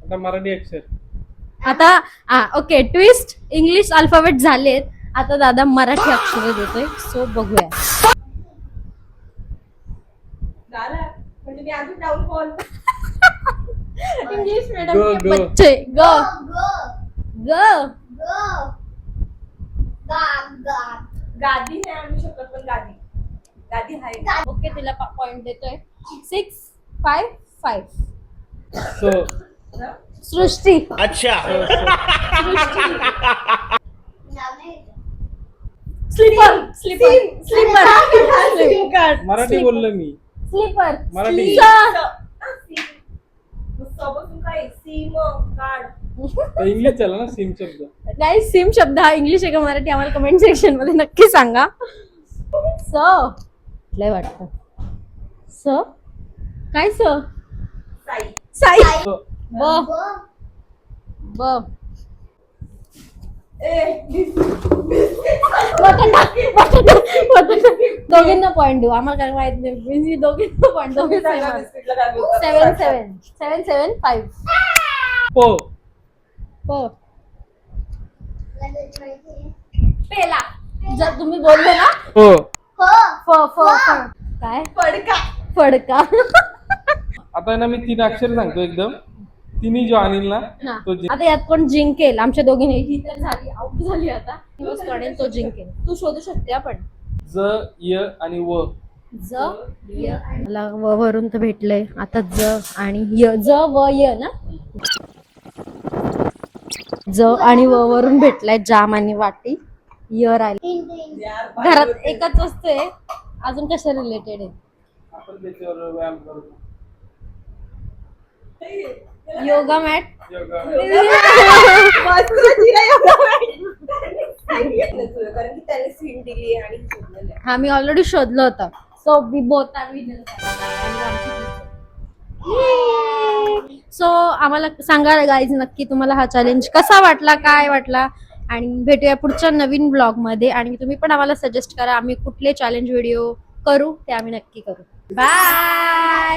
आता मराठी अक्षर. आता ओके, ट्विस्ट इंग्लिश अल्फाबेट झालेत. आता दादा मराठी अक्षर देतोय, सो बघूया. म्हणजे मी अजून डाऊनफॉल. इंग्लिश Go, मीडियम के go. बच्चे ग ग गादी नाही आणू शकत, पण गादी गादी आहे. ओके, तिला पॉइंट देतोय. 6-5-5. सो सृष्टी. अच्छा. स्लीपर स्लीपर स्लीपर मराठी बोललो मी. स्लीपर मराठी. बसून काय सीम काढ. इंग्लिश चला ना सिम शब्द. नाही, सेम शब्द हा इंग्लिश आहे का मराठी आम्हाला कमेंट सेक्शन मध्ये नक्की सांगा. स लय वाटतं. स काय स साई. साई. सो ब ब बटाटा बटाटा बटाटा. दोघींना पॉइंट देऊ, आम्हाला काय माहित नाही. दोघींना पॉइंट, दोघी बिस्किटला काय बोलतात? 7-7 पो प पेला. जर तुम्ही बोलले ना पो. फ फ फ काय पडका. फडका. आता ना मी 3 अक्षर सांगतो एकदम. तिन्ही जो आणील ना हा. तो आता यात कोण जिंकेल? आमच्या दोघींनी ही तर झाली, आउट झाली. आता दिवस काढेल तो जिंकेल. तू शोधू शकते आपण. ज य आणि व. ज य. मला व वरून तर भेटलंय. आता ज आणि य. ज व य ना. ज आणि व वरून भेटलाय जाम आणि वाटी. य राहिला. यार, घरात एकच असते. अजून कशा रिलेटेड आहे? आपण त्याच्यावर व्यायाम करू. योगा मॅट. योगा. कारण की त्याने सीन दिली आणि शोधलेलं आहे. हा, मी ऑलरेडी शोधलं होतं. So we both are so आम्हाला सांगा गाईज नक्की तुम्हाला हा चॅलेंज कसा वाटला, काय वाटला. आणि भेटूया पुढच्या नवीन ब्लॉग मध्ये. आणि तुम्ही पण आम्हाला सजेस्ट करा आम्ही कुठले चॅलेंज व्हिडिओ करू, ते आम्ही नक्की करू. बाय.